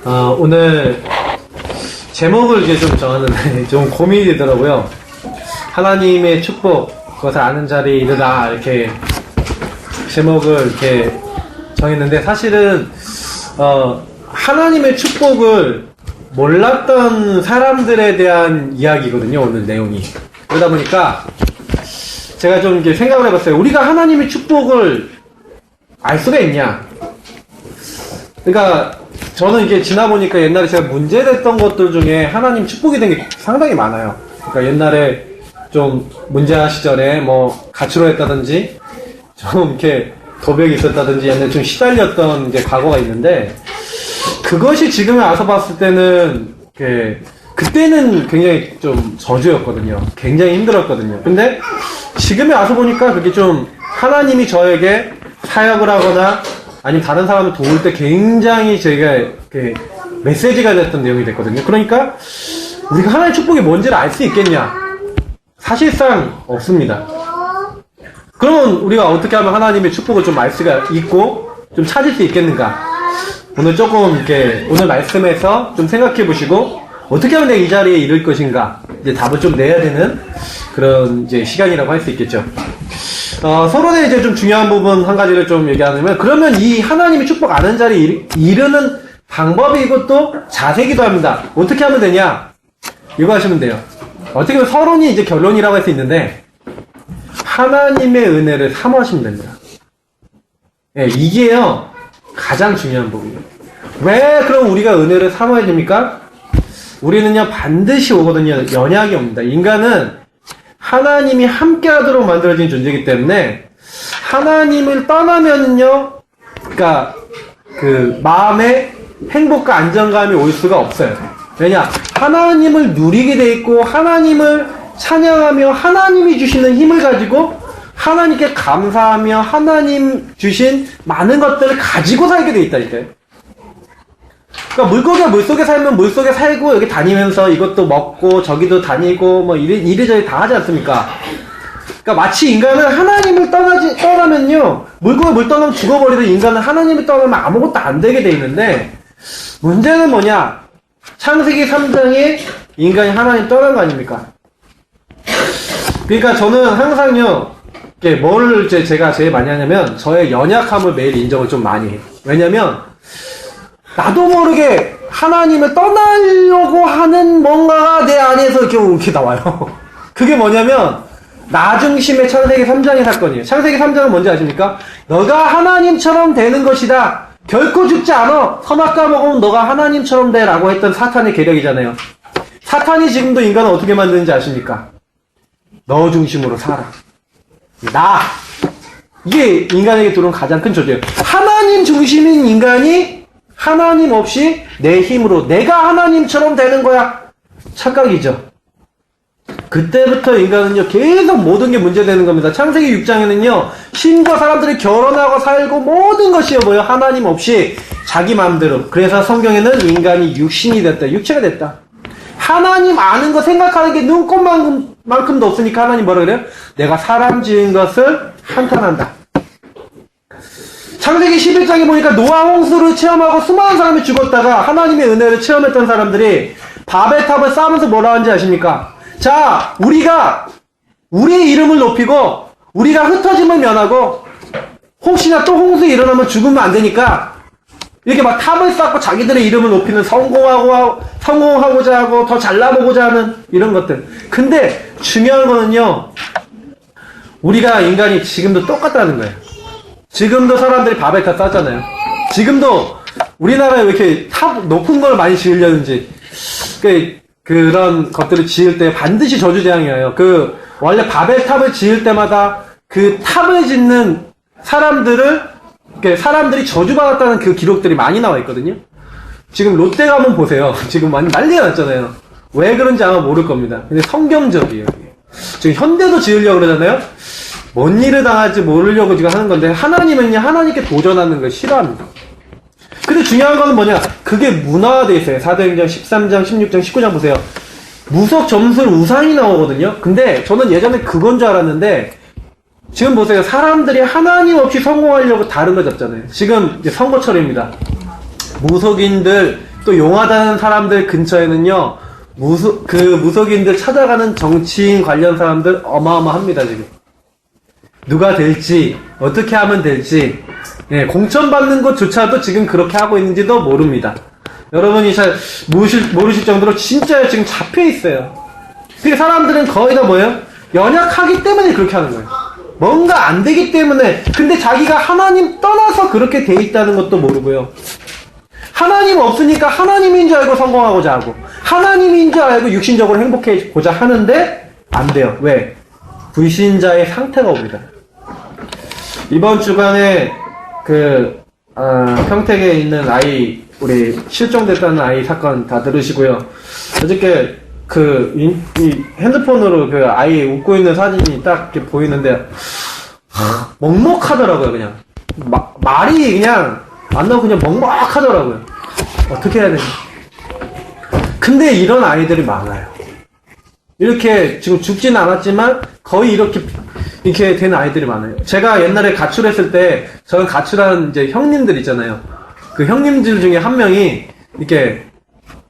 오늘 제목을 이제 좀 정하는데 좀 고민이 되더라고요. 하나님의 축복, 그것을 아는 자리에 이르다, 이렇게 제목을 이렇게 정했는데, 사실은 하나님의 축복을 몰랐던 사람들에 대한 이야기거든요, 오늘 내용이. 그러다 보니까 제가 좀 이렇게 생각을 해봤어요. 우리가 하나님의 축복을 알 수가 있냐? 그러니까 저는 이게 지나보니까 옛날에 제가 문제됐던 것들 중에 하나님 축복이 된 게 상당히 많아요. 그러니까 옛날에 좀 문제한 시절에 뭐 가출을 했다든지 좀 이렇게 도벽이 있었다든지 옛날에 좀 시달렸던 이제 과거가 있는데, 그것이 지금에 와서 봤을 때는 그때는 굉장히 좀 저주였거든요. 굉장히 힘들었거든요. 근데 지금에 와서 보니까 그게 좀 하나님이 저에게 사역을 하거나 아니면 다른 사람을 도울 때 굉장히 저희가 메시지가 됐던 내용이 됐거든요. 그러니까 우리가 하나님의 축복이 뭔지를 알 수 있겠냐? 사실상 없습니다. 그러면 우리가 어떻게 하면 하나님의 축복을 좀 알 수가 있고 좀 찾을 수 있겠는가? 오늘 조금 이렇게 오늘 말씀에서 좀 생각해 보시고 어떻게 하면 내가 이 자리에 이를 것인가? 이제 답을 좀 내야 되는 그런 이제 시간이라고 할 수 있겠죠. 서론에 이제 좀 중요한 부분 한 가지를 좀 얘기하자면, 그러면 이 하나님의 축복 아는 자리에 이르는 방법이 이것도 자세기도 합니다. 어떻게 하면 되냐? 이거 하시면 돼요. 어떻게 보면 서론이 이제 결론이라고 할 수 있는데, 하나님의 은혜를 사모하시면 됩니다. 네, 이게요, 가장 중요한 부분이에요. 왜 그럼 우리가 은혜를 사모해야 됩니까? 우리는요, 반드시 오거든요. 연약이 옵니다. 인간은 하나님이 함께 하도록 만들어진 존재이기 때문에, 하나님을 떠나면은요, 그러니까 그 마음에 행복과 안정감이 올 수가 없어요. 왜냐? 하나님을 누리게 돼 있고, 하나님을 찬양하며 하나님이 주시는 힘을 가지고 하나님께 감사하며 하나님 주신 많은 것들을 가지고 살게 돼 있다니까요. 그러니까 물고기가 물속에 살면 물속에 살고 여기 다니면서 이것도 먹고 저기도 다니고 뭐 이리저리 다 하지 않습니까? 그러니까 마치 인간은 하나님을 떠나면요, 물고기 물 떠나면 죽어버리던 인간은 하나님을 떠나면 아무것도 안 되게 돼 있는데, 문제는 뭐냐? 창세기 3장에 인간이 하나님 떠난 거 아닙니까? 그러니까 저는 항상요, 뭘 제가 제일 많이 하냐면, 저의 연약함을 매일 인정을 좀 많이 해요. 왜냐면, 나도 모르게 하나님을 떠나려고 하는 뭔가가 내 안에서 이렇게 나와요. 그게 뭐냐면, 나 중심의 창세기 3장의 사건이에요. 창세기 3장은 뭔지 아십니까? 너가 하나님처럼 되는 것이다. 결코 죽지 않아. 선악과 먹으면 너가 하나님처럼 돼. 라고 했던 사탄의 계략이잖아요. 사탄이 지금도 인간을 어떻게 만드는지 아십니까? 너 중심으로 살아. 이게 인간에게 들어온 가장 큰 저주예요. 하나님 중심인 인간이 하나님 없이 내 힘으로 내가 하나님처럼 되는 거야. 착각이죠. 그때부터 인간은요, 계속 모든 게 문제되는 겁니다. 창세기 6장에는요, 신과 사람들이 결혼하고 살고 모든 것이요, 뭐요? 하나님 없이 자기 마음대로. 그래서 성경에는 인간이 육신이 됐다. 육체가 됐다. 하나님 아는 거 생각하는 게 눈꼽만큼도 없으니까 하나님 뭐라 그래요? 내가 사람 지은 것을 한탄한다. 창세기 11장에 보니까 노아 홍수를 체험하고 수많은 사람이 죽었다가 하나님의 은혜를 체험했던 사람들이 바벨탑을 쌓으면서 뭐라 하는지 아십니까? 자, 우리가 우리의 이름을 높이고 우리가 흩어짐을 면하고 혹시나 또 홍수 일어나면 죽으면 안 되니까 이렇게 막 탑을 쌓고 자기들의 이름을 높이는, 성공하고자 하고 더 잘나보고자 하는 이런 것들. 근데 중요한 거는요, 우리가 인간이 지금도 똑같다는 거예요. 지금도 사람들이 바벨탑 쌓잖아요. 지금도 우리나라에 왜 이렇게 탑 높은 걸 많이 지으려는지, 그런 것들을 지을 때 반드시 저주재앙이에요. 원래 바벨탑을 지을 때마다 그 탑을 짓는 사람들이 저주받았다는 그 기록들이 많이 나와 있거든요. 지금 롯데 가면 보세요. 지금 많이 난리가 났잖아요. 왜 그런지 아마 모를 겁니다. 근데 성경적이에요. 지금 현대도 지으려고 그러잖아요. 뭔 일을 당할지 모르려고 지금 하는 건데, 하나님은요, 하나님께 도전하는 걸 싫어합니다. 근데 중요한 건 뭐냐? 그게 문화화되어 있어요. 사도행전 13장, 16장, 19장 보세요. 무속 점술 우상이 나오거든요. 근데 저는 예전에 그건 줄 알았는데, 지금 보세요. 사람들이 하나님 없이 성공하려고 다른 거 잡잖아요. 지금 이제 선거철입니다. 무속인들 또 용하다는 사람들 근처에는요, 무속인들 찾아가는 정치인 관련 사람들 어마어마합니다, 지금. 누가 될지, 어떻게 하면 될지, 예, 공천받는 것조차도 지금 그렇게 하고 있는지도 모릅니다. 여러분이 잘 모르실 정도로 진짜 지금 잡혀 있어요. 그러니까 사람들은 거의 다 뭐예요? 연약하기 때문에 그렇게 하는 거예요. 뭔가 안 되기 때문에. 근데 자기가 하나님 떠나서 그렇게 돼 있다는 것도 모르고요. 하나님 없으니까 하나님인 줄 알고 성공하고자 하고, 하나님인 줄 알고 육신적으로 행복해고자 하는데 안 돼요. 왜? 불신자의 상태가 옵니다. 이번 주간에 평택에 있는 아이, 우리 실종됐다는 아이 사건 다 들으시고요. 어저께 이 핸드폰으로 그 아이 웃고 있는 사진이 딱 이렇게 보이는데 먹먹하더라고요. 그냥 말이 그냥 안 나오고 그냥 먹먹하더라고요. 어떻게 해야 되지? 근데 이런 아이들이 많아요. 이렇게 지금 죽지는 않았지만 거의 이렇게 된 아이들이 많아요. 제가 옛날에 가출했을 때 저는 가출한 이제 형님들 있잖아요. 그 형님들 중에 한 명이 이렇게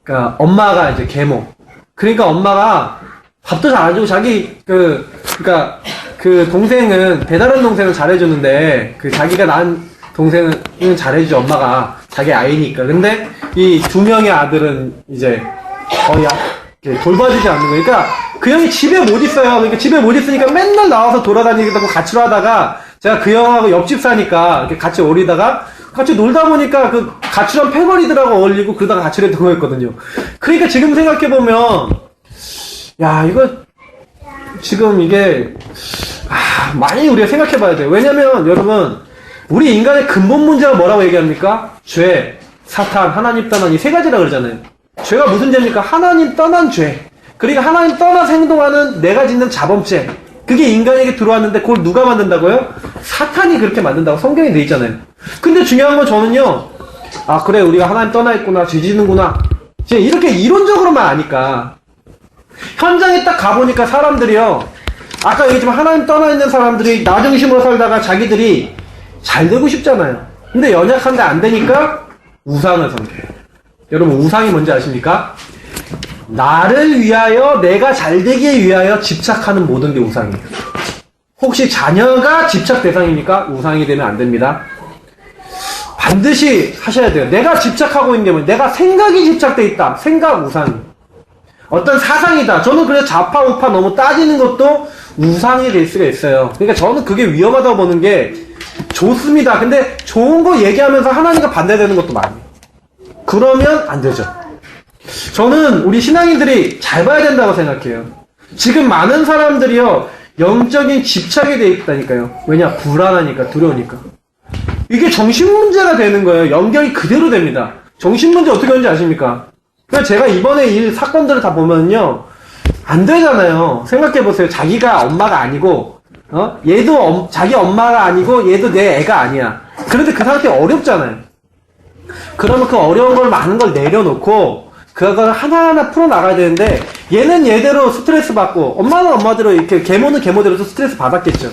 그러니까 엄마가 이제 계모. 그러니까 엄마가 밥도 잘 안 주고 자기 그러니까 그 동생은 배다른 동생은 잘해주는데 그 자기가 낳은 동생은 잘해주지 엄마가 자기 아이니까. 근데 이 두 명의 아들은 이제 거의 돌봐주지 않는 거예요. 그러니까 그 형이 집에 못 있어요. 그러니까 집에 못 있으니까 맨날 나와서 돌아다니겠다고 가출하다가 제가 그 형하고 옆집 사니까 이렇게 같이 어울리다가 같이 놀다 보니까 그 가출한 패거리들하고 어울리고 그러다가 가출했던 거였거든요. 그러니까 지금 생각해보면 야 이거 지금 이게 많이 우리가 생각해봐야 돼요. 왜냐면 여러분 우리 인간의 근본 문제가 뭐라고 얘기합니까? 죄, 사탄, 하나님 떠난 이 세 가지라 그러잖아요. 죄가 무슨 죄입니까? 하나님 떠난 죄. 그러니까 하나님 떠나서 행동하는 내가 짓는 자범죄. 그게 인간에게 들어왔는데 그걸 누가 만든다고요? 사탄이 그렇게 만든다고 성경에 돼 있잖아요. 근데 중요한 건 저는요. 그래 우리가 하나님 떠나 있구나. 죄 짓는구나. 이렇게 이론적으로만 아니까 현장에 딱 가보니까 사람들이요. 아까 얘기했지만 하나님 떠나 있는 사람들이 나 중심으로 살다가 자기들이 잘 되고 싶잖아요. 근데 연약한데 안 되니까 우상을 섬겨요. 여러분 우상이 뭔지 아십니까? 나를 위하여 내가 잘 되기 위하여 집착하는 모든 게 우상이에요. 혹시 자녀가 집착 대상입니까? 우상이 되면 안 됩니다. 반드시 하셔야 돼요. 내가 집착하고 있는 게 뭐냐? 내가 생각이 집착돼 있다. 생각 우상이. 어떤 사상이다. 저는 그래서 좌파 우파 너무 따지는 것도 우상이 될 수가 있어요. 그러니까 저는 그게 위험하다고 보는 게 좋습니다. 근데 좋은 거 얘기하면서 하나님과 반대되는 것도 많아요. 그러면 안 되죠. 저는 우리 신앙인들이 잘 봐야 된다고 생각해요. 지금 많은 사람들이요, 영적인 집착이 돼 있다니까요. 왜냐? 불안하니까, 두려우니까. 이게 정신문제가 되는 거예요. 연결이 그대로 됩니다. 정신문제 어떻게 하는지 아십니까? 그러니까 제가 이번에 일 사건들을 다 보면요, 안 되잖아요. 생각해보세요. 자기가 엄마가 아니고, 얘도 자기 엄마가 아니고, 얘도 내 애가 아니야. 그런데 그 상태 어렵잖아요. 그러면 그 어려운 걸 많은 걸 내려놓고, 그걸 하나하나 풀어나가야 되는데, 얘는 얘대로 스트레스 받고, 엄마는 엄마대로 이렇게, 계모는 계모대로 스트레스 받았겠죠.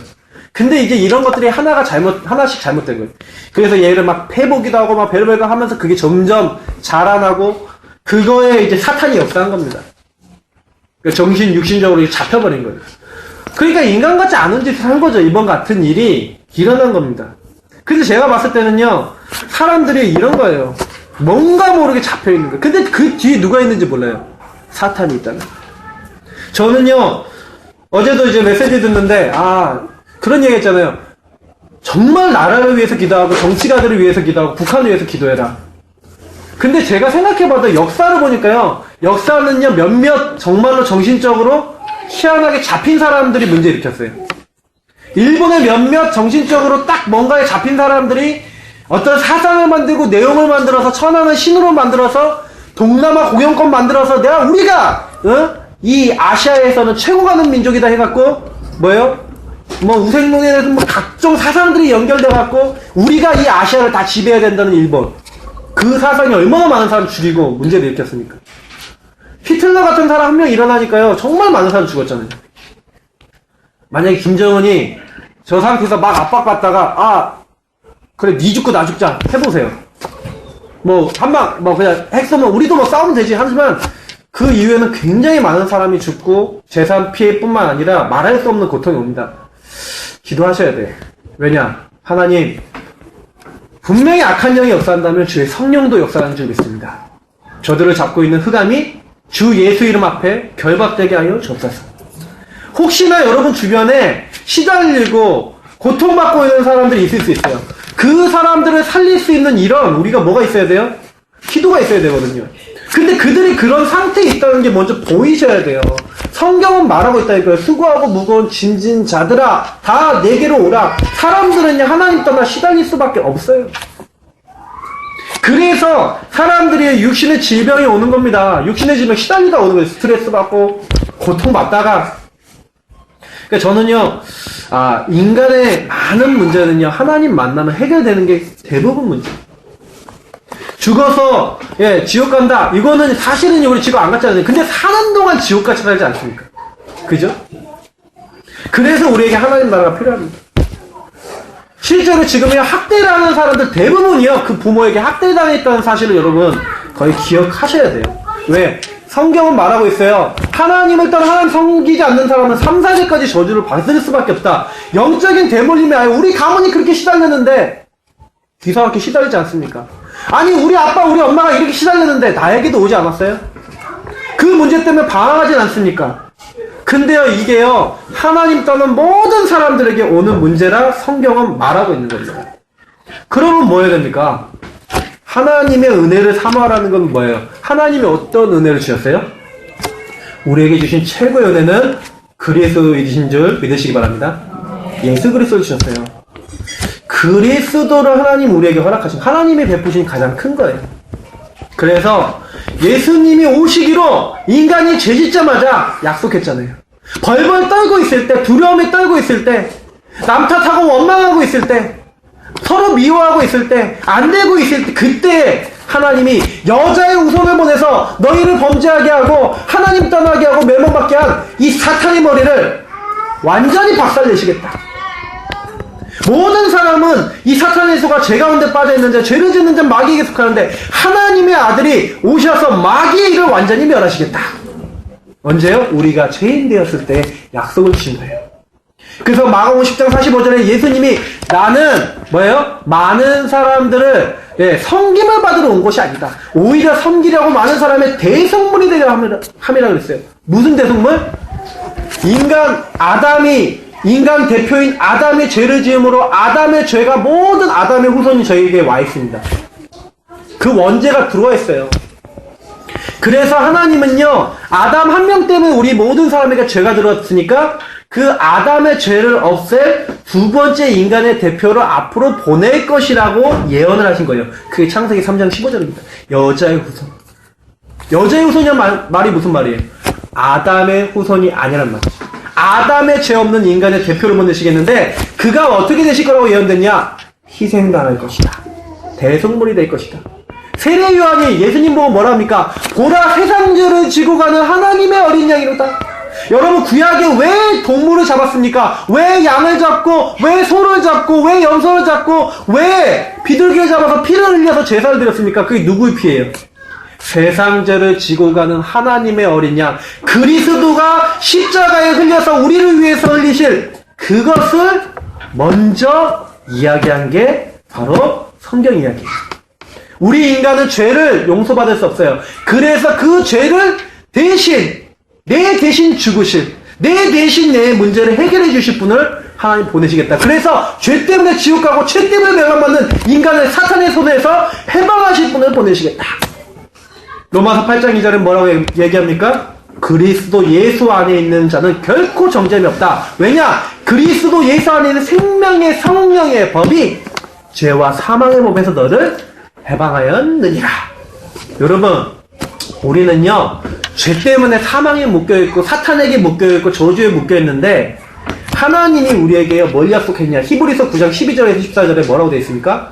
근데 이제 이런 것들이 하나씩 잘못된 거예요. 그래서 얘를 막 패보기도 하고, 막 별별 거 하면서 그게 점점 자라나고, 그거에 이제 사탄이 역사한 겁니다. 그러니까 육신적으로 잡혀버린 거예요. 그러니까 인간 같지 않은 짓을 한 거죠. 이번 같은 일이 일어난 겁니다. 그래서 제가 봤을 때는요, 사람들이 이런 거예요. 뭔가 모르게 잡혀있는 거예요. 근데 그 뒤에 누가 있는지 몰라요. 사탄이 있다는. 저는요, 어제도 이제 메시지 듣는데, 그런 얘기 했잖아요. 정말 나라를 위해서 기도하고, 정치가들을 위해서 기도하고, 북한을 위해서 기도해라. 근데 제가 생각해봐도 역사를 보니까요, 역사는요, 몇몇 정말로 정신적으로 희한하게 잡힌 사람들이 문제 일으켰어요. 일본의 몇몇 정신적으로 딱 뭔가에 잡힌 사람들이 어떤 사상을 만들고 내용을 만들어서 천하는 신으로 만들어서 동남아 공영권 만들어서 우리가 이 아시아에서는 최고 가는 민족이다 해갖고 뭐예요? 뭐 우생론에 대해서 뭐 각종 사상들이 연결돼갖고 우리가 이 아시아를 다 지배해야 된다는 일본. 그 사상이 얼마나 많은 사람 죽이고 문제를 일으켰습니까? 히틀러 같은 사람 한 명 일어나니까요 정말 많은 사람 죽었잖아요. 만약에 김정은이 저 상태에서 막 압박받다가 그래 니 죽고 나 죽자 해보세요. 뭐 한방 뭐 그냥 핵 쏘면 우리도 뭐 싸우면 되지 하지만 그 이후에는 굉장히 많은 사람이 죽고 재산 피해뿐만 아니라 말할 수 없는 고통이 옵니다. 기도하셔야 돼. 왜냐? 하나님 분명히 악한 영이 역사한다면 주의 성령도 역사하는 줄 믿습니다. 저들을 잡고 있는 흑암이 주 예수 이름 앞에 결박되게 하여 주옵소서. 혹시나 여러분 주변에 시달리고 고통받고 있는 사람들이 있을 수 있어요. 그 사람들을 살릴 수 있는 이런 우리가 뭐가 있어야 돼요? 기도가 있어야 되거든요. 근데 그들이 그런 상태에 있다는 게 먼저 보이셔야 돼요. 성경은 말하고 있다니까요. 수고하고 무거운 짐진 자들아 다 내게로 오라. 사람들은 하나님 떠나 시달릴 수밖에 없어요. 그래서 사람들이 육신의 질병이 오는 겁니다. 육신의 질병 시달리다 오는 거예요. 스트레스 받고 고통받다가. 그러니까 저는요, 인간의 많은 문제는요, 하나님 만나면 해결되는 게 대부분 문제예요. 죽어서, 지옥 간다. 이거는 사실은 우리 지옥 안 갔잖아요. 근데 사는 동안 지옥같이 살지 않습니까? 그죠? 그래서 우리에게 하나님 나라가 필요합니다. 실제로 지금요, 학대를 하는 사람들 대부분이요, 그 부모에게 학대당했다는 사실을 여러분 거의 기억하셔야 돼요. 왜? 성경은 말하고 있어요. 하나님을 따라 하나님 섬기지 않는 사람은 3, 4세까지 저주를 받을 수밖에 없다. 영적인 대물림이 아니라 우리 가문이 그렇게 시달렸는데 이상하게 시달리지 않습니까? 아니 우리 아빠 우리 엄마가 이렇게 시달렸는데 나에게도 오지 않았어요? 그 문제 때문에 방황하진 않습니까? 근데요 이게요 하나님 떠난 모든 사람들에게 오는 문제라 성경은 말하고 있는 겁니다. 그러면 뭐 해야 됩니까? 하나님의 은혜를 사모하라는 건 뭐예요? 하나님이 어떤 은혜를 주셨어요? 우리에게 주신 최고의 은혜는 그리스도이신 줄 믿으시기 바랍니다. 예수 그리스도를 주셨어요. 그리스도를 하나님 우리에게 허락하신 하나님이 베푸신 가장 큰 거예요. 그래서 예수님이 오시기로 인간이 죄짓자마자 약속했잖아요. 벌벌 떨고 있을 때, 두려움에 떨고 있을 때, 남 탓하고 원망하고 있을 때, 서로 미워하고 있을 때, 안 되고 있을 때, 그때 하나님이 여자의 후손을 보내서 너희를 범죄하게 하고 하나님 떠나게 하고 멸망받게 한 이 사탄의 머리를 완전히 박살내시겠다. 모든 사람은 이 사탄의 소가 죄 가운데 빠져있는 자, 죄를 짓는 자 마귀에게 속하는데 하나님의 아들이 오셔서 마귀의 일을 완전히 멸하시겠다. 언제요? 우리가 죄인 되었을 때 약속을 주신 거예요. 그래서 마가복음 10장 45절에 예수님이 나는 뭐예요? 많은 사람들을 섬김을 받으러 온 것이 아니다. 오히려 섬기려고 많은 사람의 대성물이 되려 함이라 그랬어요. 무슨 대성물? 인간 대표인 아담의 죄를 지음으로 아담의 죄가 모든 아담의 후손이 저에게 와 있습니다. 그 원죄가 들어와 있어요. 그래서 하나님은요, 아담 한 명 때문에 우리 모든 사람에게 죄가 들어왔으니까 그 아담의 죄를 없앨 두 번째 인간의 대표로 앞으로 보낼 것이라고 예언을 하신 거예요. 그게 창세기 3장 15절입니다. 여자의 후손. 여자의 후손이란 말이 무슨 말이에요? 아담의 후손이 아니란 말이죠. 아담의 죄 없는 인간의 대표를 보내시겠는데 그가 어떻게 되실 거라고 예언됐냐? 희생당할 것이다. 대성물이 될 것이다. 세례 요한이 예수님 보고 뭐라 합니까? 보라 세상죄를 지고 가는 하나님의 어린 양이로다. 여러분 구약에 왜 동물을 잡았습니까? 왜 양을 잡고 왜 소를 잡고 왜 염소를 잡고 왜 비둘기를 잡아서 피를 흘려서 제사를 드렸습니까? 그게 누구의 피예요? 세상죄를 지고 가는 하나님의 어린 양 그리스도가 십자가에 흘려서 우리를 위해서 흘리실 그것을 먼저 이야기한 게 바로 성경 이야기예요. 우리 인간은 죄를 용서받을 수 없어요. 그래서 그 죄를 내 대신 죽으실, 내 대신 내 문제를 해결해 주실 분을 하나님 보내시겠다. 그래서 죄 때문에 지옥 가고 죄 때문에 멸망받는 인간을 사탄의 손에서 해방하실 분을 보내시겠다. 로마서 8장 2절은 뭐라고 얘기합니까? 그리스도 예수 안에 있는 자는 결코 정죄함이 없다. 왜냐? 그리스도 예수 안에 있는 생명의 성령의 법이 죄와 사망의 법에서 너를 해방하였느니라. 여러분, 우리는요, 죄 때문에 사망에 묶여있고, 사탄에게 묶여있고, 저주에 묶여있는데, 하나님이 우리에게 뭘 약속했냐? 히브리서 9장 12절에서 14절에 뭐라고 되어 있습니까?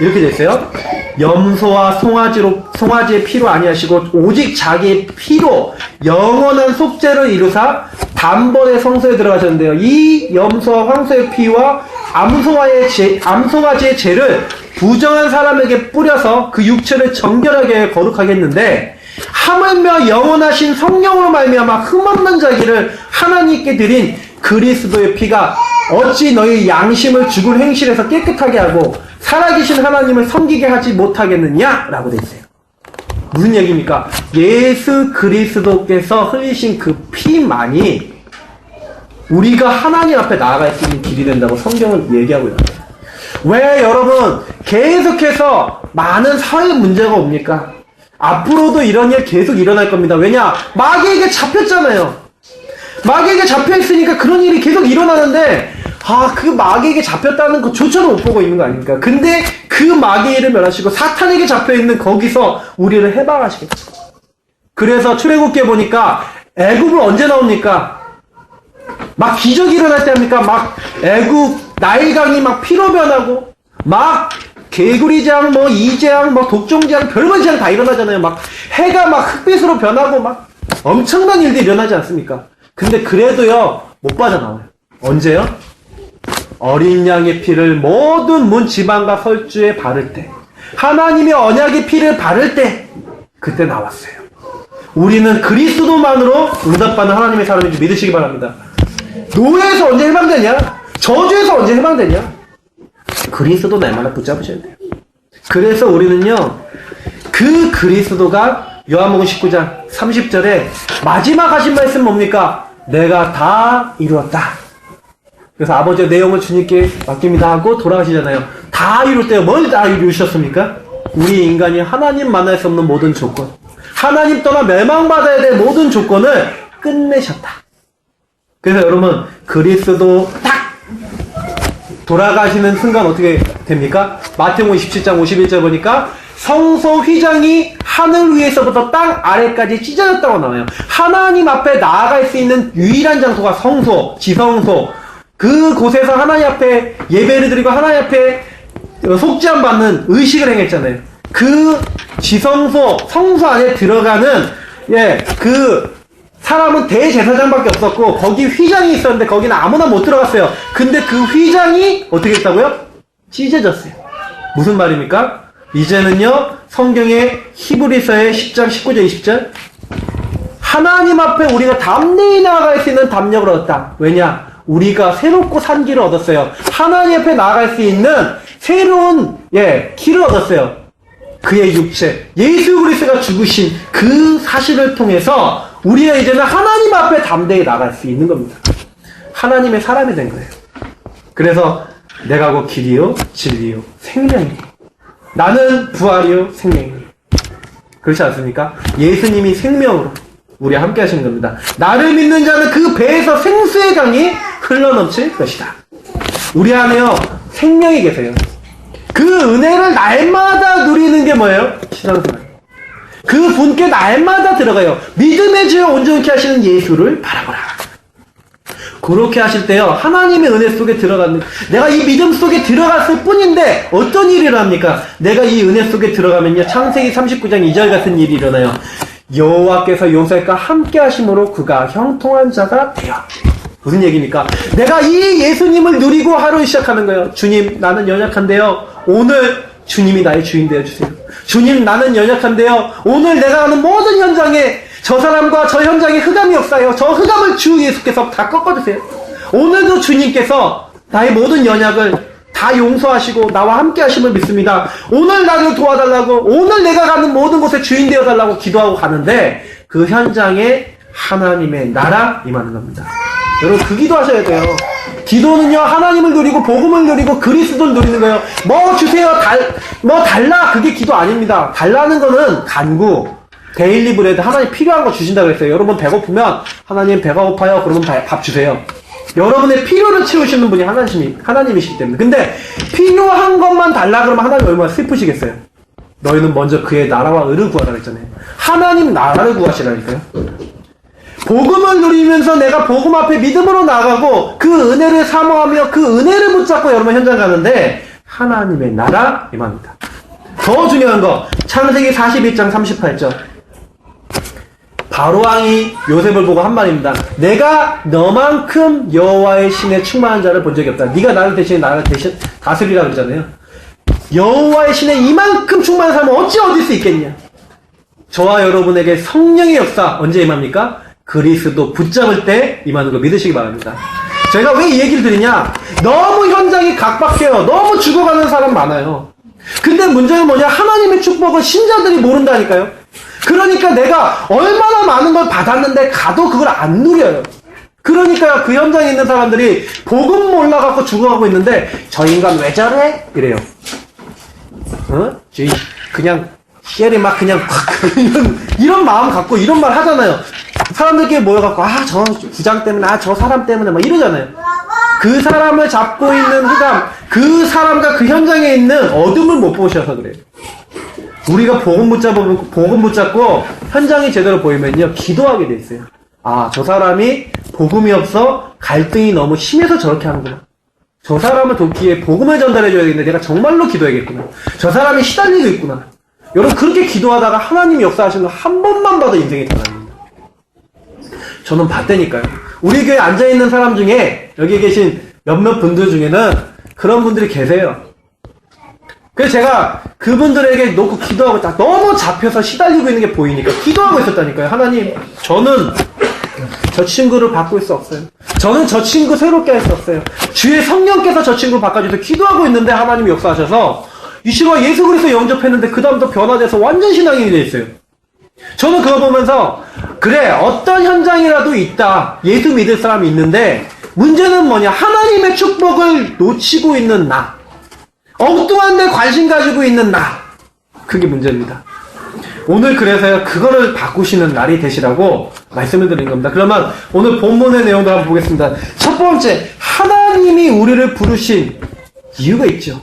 이렇게 되어 있어요. 염소와 송아지의 피로 아니하시고, 오직 자기의 피로 영원한 속죄를 이루사 단번에 성소에 들어가셨는데요. 이 염소와 황소의 피와 암소가지의 죄를 부정한 사람에게 뿌려서 그 육체를 정결하게 거룩하게 했는데 하물며 영원하신 성령으로 말미암아 흠없는 자기를 하나님께 드린 그리스도의 피가 어찌 너희 양심을 죽은 행실에서 깨끗하게 하고 살아계신 하나님을 섬기게 하지 못하겠느냐? 라고 돼 있어요. 무슨 얘기입니까? 예수 그리스도께서 흘리신 그 피만이 우리가 하나님 앞에 나아갈 수 있는 길이 된다고 성경은 얘기하고 있어요. 왜 여러분 계속해서 많은 사회 문제가 옵니까? 앞으로도 이런 일 계속 일어날 겁니다. 왜냐? 마귀에게 잡혔잖아요. 마귀에게 잡혀있으니까 그런 일이 계속 일어나는데 그 마귀에게 잡혔다는 것조차도 못 보고 있는 거 아닙니까? 근데 그 마귀의 일을 멸하시고 사탄에게 잡혀있는 거기서 우리를 해방하시겠죠. 그래서 출애굽기에 보니까 애굽을 언제 나옵니까? 막 기적이 일어날 때 합니까? 막 애굽 나일강이 막 피로 변하고 막 개구리장, 이재앙, 독종재앙, 별별 재앙 다 일어나잖아요. 막 해가 막 흑빛으로 변하고 막 엄청난 일들이 일어나지 않습니까? 근데 그래도요 못 빠져나와요. 언제요? 어린 양의 피를 모든 문 지방과 설주에 바를 때, 하나님의 언약의 피를 바를 때 그때 나왔어요. 우리는 그리스도만으로 응답받는 하나님의 사람인 줄 믿으시기 바랍니다. 노예에서 언제 해방되냐? 저주에서 언제 해방되냐? 그리스도 날마다 붙잡으셔야 돼요. 그래서 우리는요 그 그리스도가 요한복음 19장 30절에 마지막 하신 말씀 뭡니까? 내가 다 이루었다. 그래서 아버지의 내용을 주님께 맡깁니다 하고 돌아가시잖아요. 다 이룰 때요. 뭘 다 이루셨습니까? 우리 인간이 하나님 만날 수 없는 모든 조건, 하나님 떠나 멸망받아야 될 모든 조건을 끝내셨다. 그래서 여러분 그리스도 딱 돌아가시는 순간 어떻게 됩니까? 마태복음 27장 51절 보니까 성소 휘장이 하늘 위에서부터 땅 아래까지 찢어졌다고 나와요. 하나님 앞에 나아갈 수 있는 유일한 장소가 성소, 지성소. 그곳에서 하나님 앞에 예배를 드리고 하나님 앞에 속죄함 받는 의식을 행했잖아요. 그 지성소, 성소 안에 들어가는 그 사람은 대제사장밖에 없었고 거기 휘장이 있었는데 거기는 아무나 못 들어갔어요. 근데 그 휘장이 어떻게 했다고요? 찢어졌어요. 무슨 말입니까? 이제는요 성경의 히브리서의 10장 19절 20절 하나님 앞에 우리가 담대히 나아갈 수 있는 담력을 얻었다. 왜냐? 우리가 새롭고 산 길을 얻었어요. 하나님 앞에 나아갈 수 있는 새로운 길을 얻었어요. 그의 육체 예수 그리스도가 죽으신 그 사실을 통해서 우리가 이제는 하나님 앞에 담대히 나갈 수 있는 겁니다. 하나님의 사람이 된 거예요. 그래서 내가 곧 길이요 진리요 생명이니 나는 부활이요 생명이니. 그렇지 않습니까? 예수님이 생명으로 우리와 함께 하시는 겁니다. 나를 믿는 자는 그 배에서 생수의 강이 흘러넘칠 것이다. 우리 안에요 생명이 계세요. 그 은혜를 날마다 누리는 게 뭐예요? 신앙생활. 그 분께 날마다 들어가요. 믿음의 주여 온전케 하시는 예수를 바라보라. 그렇게 하실 때요 하나님의 은혜 속에 들어가는, 내가 이 믿음 속에 들어갔을 뿐인데 어떤 일이 일어납니까? 내가 이 은혜 속에 들어가면요 창세기 39장 2절 같은 일이 일어나요. 여호와께서 요셉과 함께 하심으로 그가 형통한 자가 되어. 무슨 얘기입니까? 내가 이 예수님을 누리고 하루를 시작하는 거예요. 주님 나는 연약한데요 오늘 주님이 나의 주인 되어주세요. 주님 나는 연약한데요 오늘 내가 가는 모든 현장에 저 사람과 저 현장에 흑암이 없어요. 저 흑암을 주 예수께서 다 꺾어주세요. 오늘도 주님께서 나의 모든 연약을 다 용서하시고 나와 함께 하심을 믿습니다. 오늘 나를 도와달라고, 오늘 내가 가는 모든 곳에 주인 되어달라고 기도하고 가는데 그 현장에 하나님의 나라 임하는 겁니다. 여러분 그 기도하셔야 돼요. 기도는요 하나님을 누리고 복음을 누리고 그리스도를 누리는 거예요. 뭐 주세요 뭐 달라 그게 기도 아닙니다. 달라는 거는 간구, 데일리 브레드, 하나님 필요한 거 주신다고 했어요. 여러분 배고프면 하나님 배가 고파요 그러면 밥 주세요. 여러분의 필요를 채우시는 분이 하나님이시기 때문에. 근데 필요한 것만 달라 그러면 하나님 얼마나 슬프시겠어요. 너희는 먼저 그의 나라와 의를 구하라 그랬잖아요. 하나님 나라를 구하시라니까요. 복음을 누리면서 내가 복음 앞에 믿음으로 나가고 그 은혜를 사모하며 그 은혜를 붙잡고 여러분 현장 가는데 하나님의 나라 임합니다. 더 중요한 거 창세기 41장 38절 바로왕이 요셉을 보고 한 말입니다. 내가 너만큼 여호와의 신에 충만한 자를 본 적이 없다. 네가 나를 대신 다스리라 그러잖아요. 여호와의 신에 이만큼 충만한 사람은 어찌 얻을 수 있겠냐. 저와 여러분에게 성령의 역사 언제 임합니까? 그리스도 붙잡을 때 임하는 거 믿으시기 바랍니다. 제가 왜 이 얘기를 드리냐? 너무 현장이 각박해요. 너무 죽어가는 사람 많아요. 근데 문제는 뭐냐? 하나님의 축복을 신자들이 모른다니까요. 그러니까 내가 얼마나 많은 걸 받았는데 가도 그걸 안 누려요. 그러니까요, 그 현장에 있는 사람들이 복음 몰라갖고 죽어가고 있는데 저 인간 왜 저래? 이래요. 그냥 시엘이 막 그냥 이런 마음 갖고 이런 말 하잖아요. 사람들끼리 모여갖고 저 부장 때문에 저 사람 때문에 막 이러잖아요. 그 사람을 잡고 있는 흑암, 그 사람과 그 현장에 있는 어둠을 못 보셔서 그래요. 우리가 복음 붙잡고 현장이 제대로 보이면요 기도하게 돼 있어요. 저 사람이 복음이 없어 갈등이 너무 심해서 저렇게 하는구나. 저 사람을 돕기에 복음을 전달해줘야 되는데 내가 정말로 기도해야겠구나. 저 사람이 시달리고 있구나. 여러분 그렇게 기도하다가 하나님이 역사하시는 거 한 번만 봐도 인생이 달라집니다. 저는 봤다니까요. 우리 교회에 앉아있는 사람 중에 여기 계신 몇몇 분들 중에는 그런 분들이 계세요. 그래서 제가 그분들에게 놓고 기도하고 딱 너무 잡혀서 시달리고 있는 게 보이니까 기도하고 있었다니까요. 하나님, 저는 저 친구를 바꿀 수 없어요. 저는 저 친구 새롭게 할 수 없어요. 주의 성령께서 저 친구를 바꿔주셔서 기도하고 있는데 하나님이 역사하셔서 이 친구가 예수 그리스도 영접했는데 그 다음부터 변화돼서 완전 신앙인이 돼 있어요. 저는 그거 보면서 그래, 어떤 현장이라도 있다. 예수 믿을 사람이 있는데 문제는 뭐냐? 하나님의 축복을 놓치고 있는 나. 엉뚱한 데 관심 가지고 있는 나. 그게 문제입니다. 오늘 그래서요, 그거를 바꾸시는 날이 되시라고 말씀을 드린 겁니다. 그러면 오늘 본문의 내용도 한번 보겠습니다. 첫 번째, 하나님이 우리를 부르신 이유가 있죠.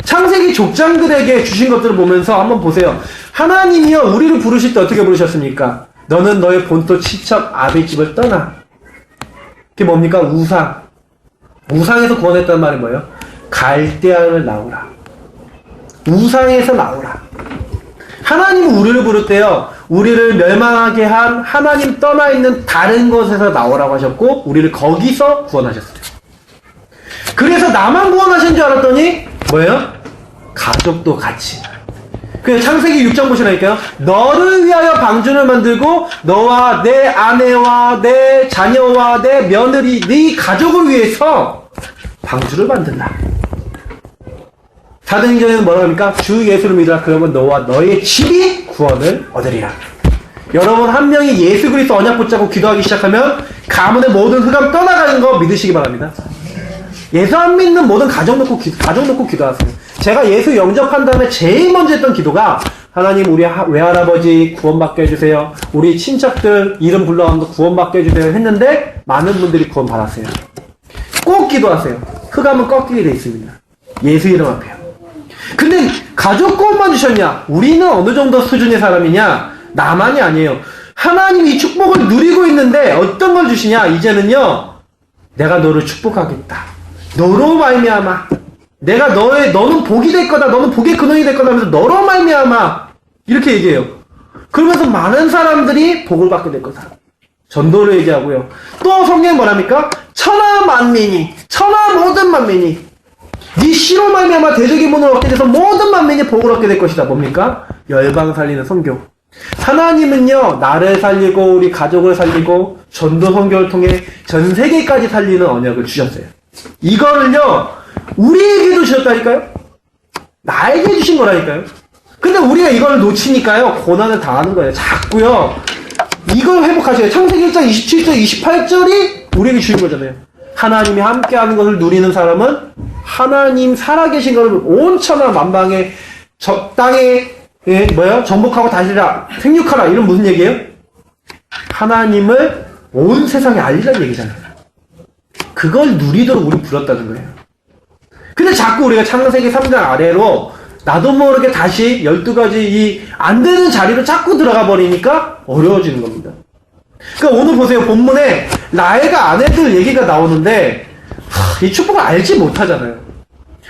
창세기 족장들에게 주신 것들을 보면서 한번 보세요. 하나님이요, 우리를 부르실 때 어떻게 부르셨습니까? 너는 너의 본토 친척 아비집을 떠나. 그게 뭡니까? 우상. 우상에서 구원했다는 말이 뭐예요? 갈대아를 나오라. 우상에서 나오라. 하나님은 우리를 부를 때요, 우리를 멸망하게 한 하나님 떠나 있는 다른 곳에서 나오라고 하셨고, 우리를 거기서 구원하셨어요. 그래서 나만 구원하신 줄 알았더니 뭐예요? 가족도 같이. 그래서 창세기 6장 보시라니까요. 너를 위하여 방주를 만들고 너와 내 아내와 내 자녀와 내 며느리, 네 가족을 위해서 방주를 만든다. 사도행전에는 뭐라고 합니까? 주 예수를 믿으라. 그러면 너와 너의 집이 구원을 얻으리라. 여러분 한 명이 예수 그리스도 언약 붙잡고 기도하기 시작하면 가문의 모든 흑암 떠나가는 거 믿으시기 바랍니다. 예수 안 믿는 모든 가정 놓고 기도하세요. 제가 예수 영접한 다음에 제일 먼저 했던 기도가 하나님 우리 외할아버지 구원받게 해주세요. 우리 친척들 이름 불러가면서 구원받게 해주세요 했는데 많은 분들이 구원받았어요. 꼭 기도하세요. 흑암은 꺾이게 돼 있습니다. 예수 이름 앞에요. 근데 가족 구원만 주셨냐? 우리는 어느 정도 수준의 사람이냐? 나만이 아니에요. 하나님이 이 축복을 누리고 있는데 어떤 걸 주시냐? 이제는요, 내가 너를 축복하겠다. 너로 말미암아. 내가 너는 복이 될 거다. 너는 복의 근원이 될 거다 하면서 너로 말미암아. 이렇게 얘기해요. 그러면서 많은 사람들이 복을 받게 될 거다. 전도를 얘기하고요. 또 성경에 뭐랍니까? 천하 모든 만민이 네 씨로 말미암아 대적의 문을 얻게 돼서 모든 만민이 복을 얻게 될 것이다. 뭡니까? 열방 살리는 선교. 하나님은요, 나를 살리고 우리 가족을 살리고 전도 선교를 통해 전 세계까지 살리는 언약을 주셨어요. 이거를요, 우리에게도 주셨다니까요? 나에게 주신 거라니까요? 근데 우리가 이걸 놓치니까요, 고난을 당하는 거예요. 자꾸요, 이걸 회복하셔야 돼요. 창세기 1장 27절, 28절이 우리에게 주신 거잖아요. 하나님이 함께하는 것을 누리는 사람은 하나님 살아계신 것을 온 천하 만방에 땅에 정복하고 다시라 생육하라. 이런 무슨 얘기예요? 하나님을 온 세상에 알리라는 얘기잖아요. 그걸 누리도록 우리 불렀다는 거예요. 근데 자꾸 우리가 창세기 3장 아래로 나도 모르게 다시 12가지 이 안 되는 자리로 자꾸 들어가 버리니까 어려워지는 겁니다. 그러니까 오늘 보세요. 본문에 라헬과 아내들 얘기가 나오는데 이 축복을 알지 못하잖아요.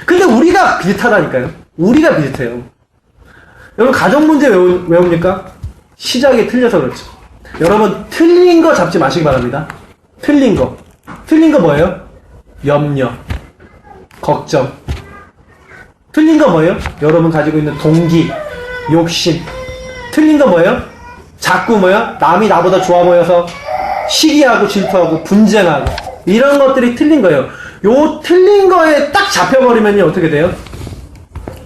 근데 우리가 비슷하다니까요. 우리가 비슷해요. 여러분 가정 문제 왜 옵니까? 시작이 틀려서 그렇죠. 여러분, 틀린 거 잡지 마시기 바랍니다. 틀린 거. 틀린 거 뭐예요? 염려, 걱정. 틀린 거 뭐예요? 여러분 가지고 있는 동기, 욕심. 틀린 거 뭐예요? 자꾸 뭐예요? 남이 나보다 좋아 보여서 시기하고 질투하고 분쟁하고 이런 것들이 틀린 거예요. 요 틀린 거에 딱 잡혀버리면요 어떻게 돼요?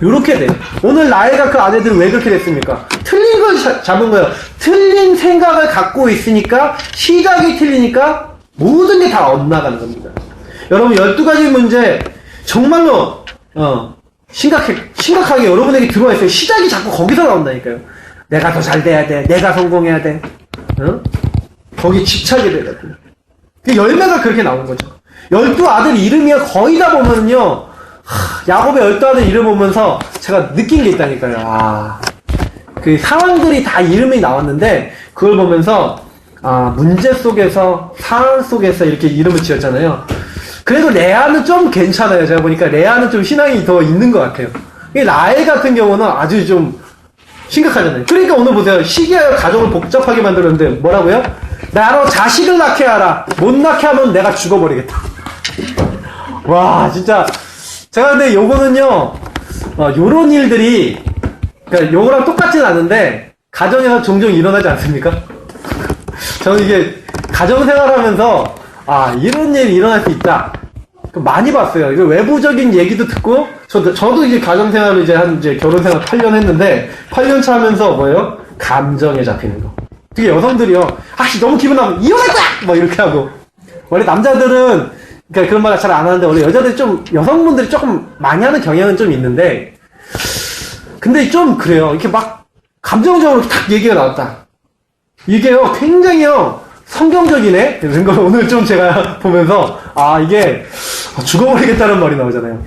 요렇게 돼요. 오늘 나이가 그 아내들은 왜 그렇게 됐습니까? 틀린 걸 잡은 거예요. 틀린 생각을 갖고 있으니까 시작이 틀리니까 모든 게 다 엇나가는 겁니다. 여러분 12가지 문제 정말로 심각하게 여러분에게 들어와 있어요. 시작이 자꾸 거기서 나온다니까요. 내가 더 잘 돼야 돼. 내가 성공해야 돼. 거기 집착이 되거든요. 그 열매가 그렇게 나오는 거죠. 12아들 이름이야 거의 다 보면요. 야곱의 12아들 이름 보면서 제가 느낀 게 있다니까요. 그 상황들이 다 이름이 나왔는데 그걸 보면서 문제 속에서 상황 속에서 이렇게 이름을 지었잖아요. 그래도 레아는 좀 괜찮아요. 제가 보니까 레아는 좀 신앙이 더 있는 것 같아요. 라헬 같은 경우는 아주 좀 심각하잖아요. 그러니까 오늘 보세요. 시기하여 가정을 복잡하게 만들었는데 뭐라고요? 나로 자식을 낳게 하라. 못 낳게 하면 내가 죽어버리겠다. 와 진짜 제가 근데 요거는요 요런 일들이 그러니까 요거랑 똑같진 않은데 가정에서 종종 일어나지 않습니까? 저는 이게 가정생활하면서 이런 일이 일어날 수 있다 많이 봤어요. 이거 외부적인 얘기도 듣고 저도 이제 가정생활을 이제 결혼생활 8년 했는데 8년 차 하면서 뭐예요? 감정에 잡히는 거. 특히 여성들이요. 너무 기분 나쁘면 이혼할 거야! 막 이렇게 하고. 원래 남자들은 그러니까 그런 말 잘 안 하는데 원래 여자들이 좀 여성분들이 조금 많이 하는 경향은 좀 있는데 근데 좀 그래요. 이렇게 막 감정적으로 탁 얘기가 나왔다. 이게요 굉장히요 성경적이네. 이런 걸 오늘 좀 제가 보면서 이게 죽어버리겠다는 말이 나오잖아요.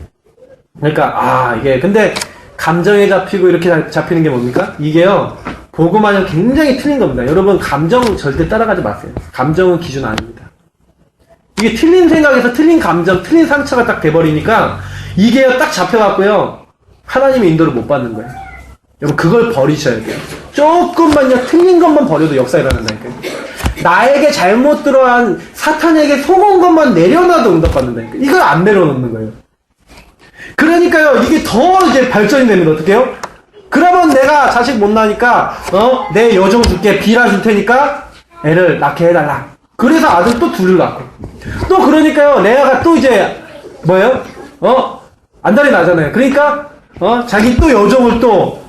그러니까 이게 근데 감정에 잡히고 이렇게 잡히는 게 뭡니까? 이게요 보고마냥 굉장히 틀린 겁니다. 여러분 감정 절대 따라가지 마세요. 감정은 기준 아닙니다. 이게 틀린 생각에서 틀린 감정, 틀린 상처가 딱 돼버리니까 이게요 딱 잡혀갖고요 하나님의 인도를 못 받는 거예요. 여러분 그걸 버리셔야 돼요. 조금만요 틀린 것만 버려도 역사 일어난다니까요. 나에게 잘못 들어간 사탄에게 속은 것만 내려놔도 응답받는다니까. 이걸 안 내려놓는 거예요. 그러니까요 이게 더 이제 발전이 됩니다. 어떻게 해요? 그러면 내가 자식 못 낳으니까 내 여종 줄게. 비라 줄 테니까 애를 낳게 해달라. 그래서 아들 또 둘을 낳고 또 그러니까요 레아가 또 이제 뭐예요? 안달이 나잖아요. 그러니까 자기 또 여종을 또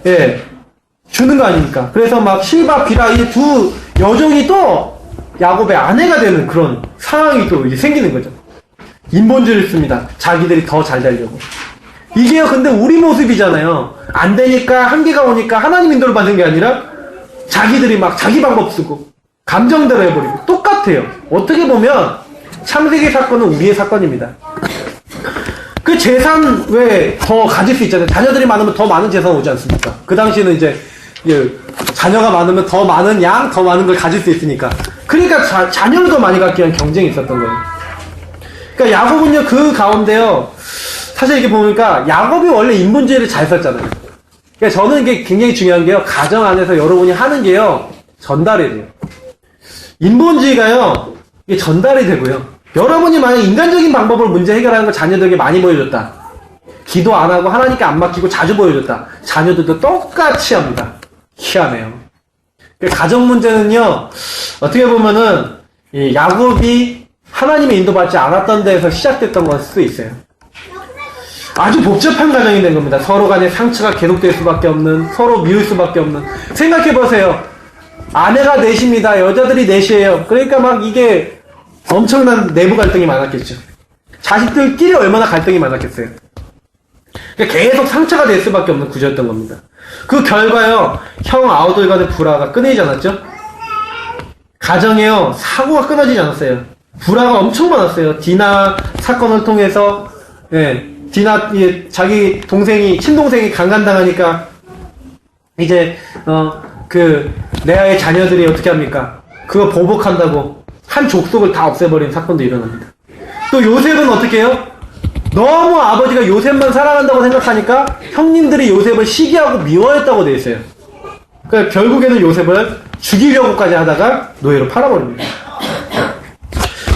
주는 거 아닙니까? 그래서 막 실바 비라 이제 두 여종이 또 야곱의 아내가 되는 그런 상황이 또 이제 생기는 거죠. 인본주의를 씁니다. 자기들이 더 잘 되려고. 이게요 근데 우리 모습이잖아요. 안 되니까 한계가 오니까 하나님 인도를 받는 게 아니라 자기들이 막 자기 방법 쓰고 감정대로 해버리고 똑같아요. 어떻게 보면 창세기 사건은 우리의 사건입니다. 그 재산 왜 더 가질 수 있잖아요. 자녀들이 많으면 더 많은 재산 오지 않습니까? 그 당시에는 이제 자녀가 많으면 더 많은 양, 더 많은 걸 가질 수 있으니까. 그러니까 자녀를 더 많이 갖기 위한 경쟁이 있었던 거예요. 그러니까 야곱은요 그 가운데요 사실 이렇게 보니까 야곱이 원래 인본주의를 잘 썼잖아요. 그러니까 저는 이게 굉장히 중요한 게요 가정 안에서 여러분이 하는 게요 전달이 돼요. 인본주의가요 이게 전달이 되고요. 여러분이 만약 인간적인 방법으로 문제 해결하는 걸 자녀들에게 많이 보여줬다. 기도 안 하고 하나님께 안 맡기고 자주 보여줬다. 자녀들도 똑같이 합니다. 희한해요. 가정 문제는요 어떻게 보면은 이 야곱이 하나님의 인도받지 않았던 데에서 시작됐던 걸 수도 있어요. 아주 복잡한 가정이 된 겁니다. 서로 간의 상처가 계속될 수밖에 없는, 서로 미울 수밖에 없는. 생각해보세요. 아내가 넷입니다. 여자들이 넷이에요. 그러니까 막 이게 엄청난 내부 갈등이 많았겠죠. 자식들끼리 얼마나 갈등이 많았겠어요. 그러니까 계속 상처가 될 수밖에 없는 구조였던 겁니다. 그 결과요, 형 아우들 간의 불화가 끊이지 않았죠? 가정에요, 사고가 끊어지지 않았어요. 불화가 엄청 많았어요. 디나 사건을 통해서, 디나, 자기 동생이, 친동생이 강간당하니까, 이제, 레아의 자녀들이 어떻게 합니까? 그거 보복한다고 한 족속을 다 없애버린 사건도 일어납니다. 또 요셉은 어떻게 해요? 너무 아버지가 요셉만 사랑한다고 생각하니까 형님들이 요셉을 시기하고 미워했다고 돼 있어요. 그러니까 결국에는 요셉을 죽이려고까지 하다가 노예로 팔아버립니다.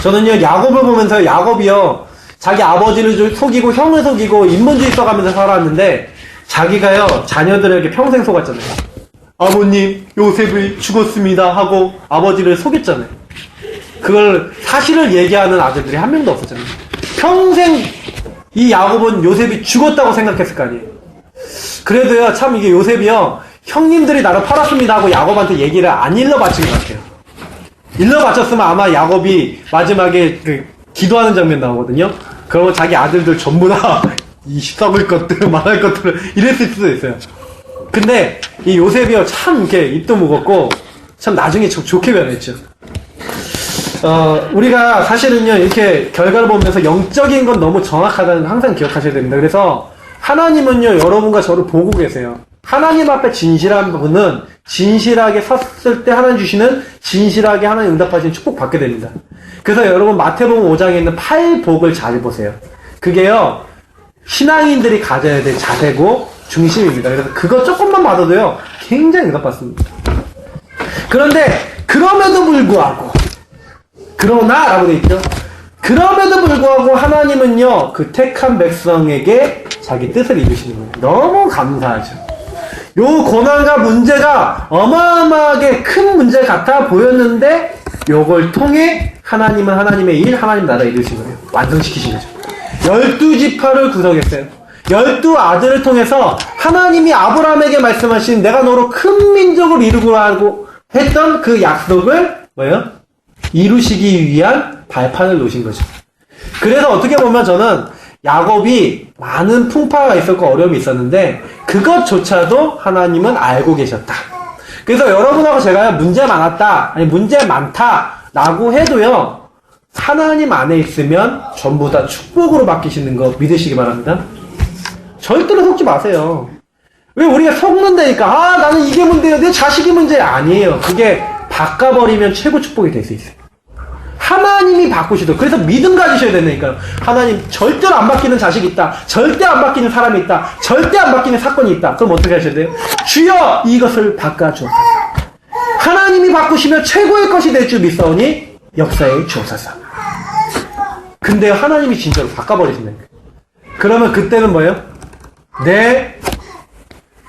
저는요, 야곱을 보면서 야곱이요, 자기 아버지를 속이고 형을 속이고 인본주의 써가면서 살았는데 자기가요, 자녀들에게 평생 속았잖아요. 아버님, 요셉이 죽었습니다 하고 아버지를 속였잖아요. 그걸 사실을 얘기하는 아들들이 한 명도 없었잖아요. 평생 이 야곱은 요셉이 죽었다고 생각했을 거 아니에요. 그래도요, 참 이게 요셉이요, 형님들이 나를 팔았습니다 하고 야곱한테 얘기를 안 일러 바친 것 같아요. 일러 바쳤으면 아마 야곱이 마지막에 그 기도하는 장면 나오거든요. 그러면 자기 아들들 전부 다 이 썩을 것들, 망할 것들을 이랬을 수도 있어요. 근데 이 요셉이요, 참 이렇게 입도 무겁고 참 나중에 좋게 변했죠. 우리가 사실은요, 이렇게 결과를 보면서 영적인 건 너무 정확하다는 걸 항상 기억하셔야 됩니다. 그래서 하나님은요, 여러분과 저를 보고 계세요. 하나님 앞에 진실한 분은 진실하게 섰을 때 하나님 주시는 진실하게 하나님 응답하시는 축복 받게 됩니다. 그래서 여러분 마태복음 5장에 있는 8복을 잘 보세요. 그게요, 신앙인들이 가져야 될 자세고 중심입니다. 그래서 그거 조금만 받아도요, 굉장히 응답받습니다. 그런데 그럼에도 불구하고, 그러나 라고 되어 있죠. 그럼에도 불구하고 하나님은요, 그 택한 백성에게 자기 뜻을 이루시는 거예요. 너무 감사하죠. 요 고난과 문제가 어마어마하게 큰 문제 같아 보였는데 요걸 통해 하나님은 하나님의 일, 하나님 나라 이루신 거예요. 완성시키신 거죠. 12지파를 구성했어요. 12아들을 통해서 하나님이 아브라함에게 말씀하신 내가 너로 큰 민족을 이루고라고 했던 그 약속을 뭐예요? 이루시기 위한 발판을 놓으신 거죠. 그래서 어떻게 보면 저는 야곱이 많은 풍파가 있었고 어려움이 있었는데 그것조차도 하나님은 알고 계셨다. 그래서 여러분하고 제가 문제 많았다, 아니 문제 많다라고 해도요, 하나님 안에 있으면 전부 다 축복으로 바뀌시는 거 믿으시기 바랍니다. 절대로 속지 마세요. 왜 우리가 속는다니까, 나는 이게 문제예요, 내 자식이 문제야. 아니에요. 그게 바꿔버리면 최고 축복이 될 수 있어요. 하나님이 바꾸시도록. 그래서 믿음 가지셔야 된다니까요. 하나님, 절대로 안 바뀌는 자식이 있다. 절대 안 바뀌는 사람이 있다. 절대 안 바뀌는 사건이 있다. 그럼 어떻게 하셔야 돼요? 주여, 이것을 바꿔주옵소서. 하나님이 바꾸시면 최고의 것이 될 줄 믿사오니 역사에 주옵소서. 근데 하나님이 진짜로 바꿔버리신다니까. 그러면 그때는 뭐예요? 내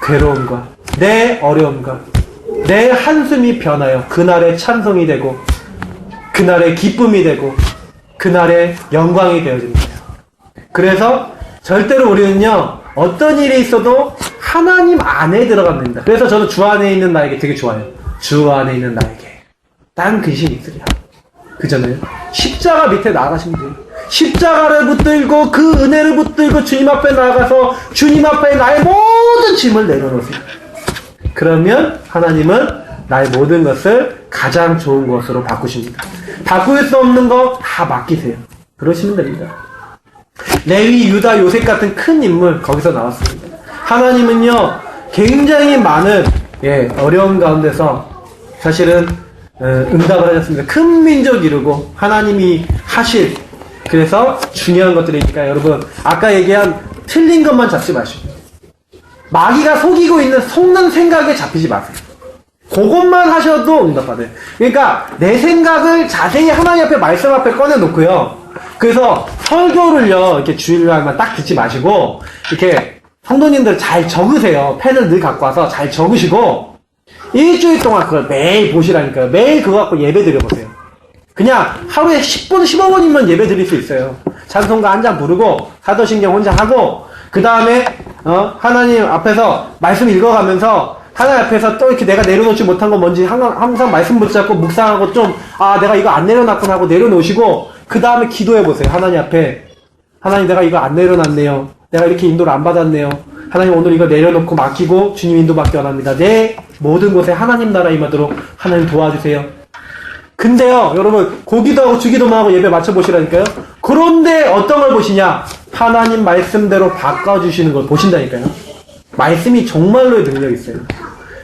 괴로움과 내 어려움과 내 한숨이 변하여 그날의 찬송이 되고 그날의 기쁨이 되고 그날의 영광이 되어집니다. 그래서 절대로 우리는요, 어떤 일이 있어도 하나님 안에 들어가면 됩니다. 그래서 저는 주 안에 있는 나에게 되게 좋아요. 주 안에 있는 나에게 딴 근심이 있으랴. 그잖아요. 십자가 밑에 나아가시면 돼요. 십자가를 붙들고 그 은혜를 붙들고 주님 앞에 나아가서 주님 앞에 나의 모든 짐을 내려놓으세요. 그러면 하나님은 나의 모든 것을 가장 좋은 것으로 바꾸십니다. 바꿀 수 없는 거 다 맡기세요. 그러시면 됩니다. 레위, 유다, 요셉 같은 큰 인물 거기서 나왔습니다. 하나님은요, 굉장히 많은 어려운 가운데서 사실은 응답을 하셨습니다. 큰 민족 이루고 하나님이 하실, 그래서 중요한 것들이니까 여러분, 아까 얘기한 틀린 것만 잡지 마시고 마귀가 속이고 있는 속는 생각에 잡히지 마세요. 그것만 하셔도 응답받아요. 그러니까 내 생각을 자세히 하나님 앞에 말씀 앞에 꺼내놓고요. 그래서 설교를요, 이렇게 주일날만 딱 듣지 마시고 이렇게 성도님들 잘 적으세요. 펜을 늘 갖고 와서 잘 적으시고 일주일 동안 그걸 매일 보시라니까요. 매일 그거 갖고 예배 드려보세요. 그냥 하루에 10분, 15분이면 예배 드릴 수 있어요. 찬송가 한 장 부르고 사도신경 혼자 하고 그 다음에 하나님 앞에서 말씀 읽어가면서 하나님 앞에서 또 이렇게 내가 내려놓지 못한 건 뭔지 항상 말씀 붙잡고 묵상하고 좀 내가 이거 안 내려놨구나 하고 내려놓으시고 그 다음에 기도해보세요. 하나님 앞에 하나님, 내가 이거 안 내려놨네요. 내가 이렇게 인도를 안 받았네요. 하나님, 오늘 이거 내려놓고 맡기고 주님 인도받기 원합니다. 내 모든 곳에 하나님 나라 임하도록 하나님 도와주세요. 근데요, 여러분, 고기도 하고 주기도만 하고 예배 맞춰보시라니까요. 그런데 어떤 걸 보시냐? 하나님 말씀대로 바꿔주시는 걸 보신다니까요. 말씀이 정말로의 능력이 있어요.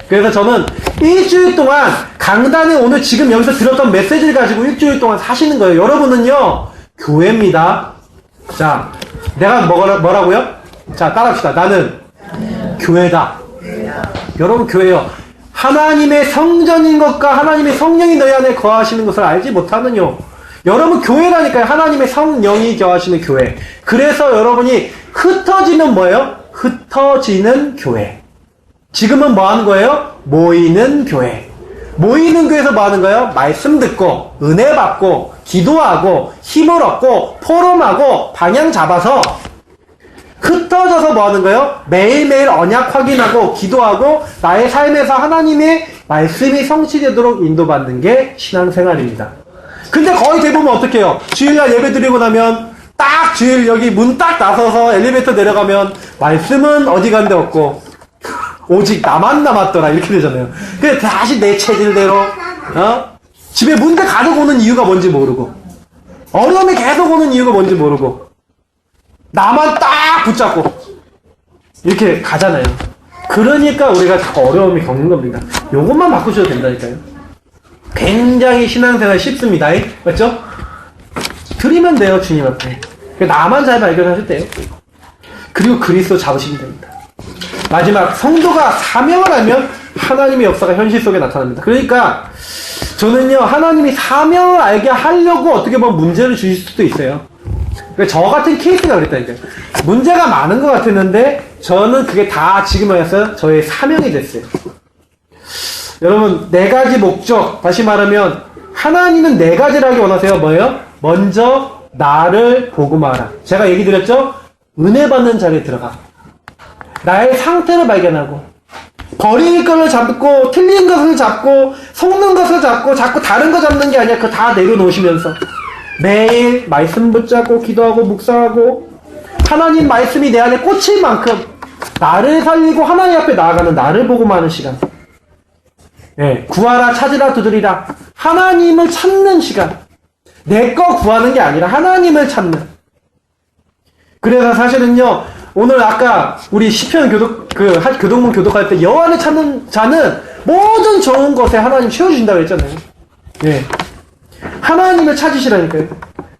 그래서 저는 일주일 동안 강단에 오늘 지금 여기서 들었던 메시지를 가지고 일주일 동안 사시는 거예요. 여러분은요, 교회입니다. 자, 내가 뭐라고요? 자, 따라합시다. 나는 교회다. 여러분, 교회요. 하나님의 성전인 것과 하나님의 성령이 너희 안에 거하시는 것을 알지 못하느뇨. 여러분 교회라니까요. 하나님의 성령이 거하시는 교회. 그래서 여러분이 흩어지는 뭐예요? 흩어지는 교회. 지금은 뭐 하는 거예요? 모이는 교회. 모이는 교회에서 뭐 하는 거예요? 말씀 듣고 은혜 받고 기도하고 힘을 얻고 포럼하고 방향 잡아서 흩어져서 뭐 하는 거예요? 매일매일 언약 확인하고 기도하고 나의 삶에서 하나님의 말씀이 성취되도록 인도받는 게 신앙생활입니다. 근데 거의 대부분 어떻게 해요? 주일날 예배 드리고 나면 딱 주일 여기 문 딱 나서서 엘리베이터 내려가면 말씀은 어디 간 데 없고 오직 나만 남았더라 이렇게 되잖아요. 그래서 다시 내 체질대로 집에 문제 가득 오는 이유가 뭔지 모르고 어려움이 계속 오는 이유가 뭔지 모르고 나만 딱 붙잡고 이렇게 가잖아요. 그러니까 우리가 자꾸 어려움이 겪는 겁니다. 요것만 바꾸셔도 된다니까요. 굉장히 신앙생활 쉽습니다. 맞죠? 드리면 돼요, 주님 앞에. 나만 잘 발견하실 때요. 그리고 그리스도 잡으시면 됩니다. 마지막, 성도가 사명을 알면 하나님의 역사가 현실 속에 나타납니다. 그러니까 저는요, 하나님이 사명을 알게 하려고 어떻게 보면 문제를 주실 수도 있어요. 그러니까 저 같은 케이스가 그랬다니까요. 문제가 많은 것 같았는데 저는 그게 다 지금 와서 저의 사명이 됐어요. 여러분, 네 가지 목적, 다시 말하면 하나님은 네 가지를 하기 원하세요. 뭐예요? 먼저 나를 복음하라. 제가 얘기 드렸죠? 은혜 받는 자리에 들어가. 나의 상태를 발견하고 버릴 것을 잡고 틀린 것을 잡고 속는 것을 잡고 자꾸 다른 거 잡는 게 아니야. 그거 다 내려놓으시면서 매일 말씀 붙잡고 기도하고 묵상하고 하나님 말씀이 내 안에 꽂힐 만큼 나를 살리고 하나님 앞에 나아가는 나를 복음하는 시간. 예, 구하라 찾으라 두드리라. 하나님을 찾는 시간. 내 거 구하는 게 아니라 하나님을 찾는. 그래서 사실은요, 오늘 아까 우리 시편 교독문 교독할 때 여호와를 찾는 자는 모든 좋은 것에 하나님 채워주신다고 했잖아요. 예. 하나님을 찾으시라니까요.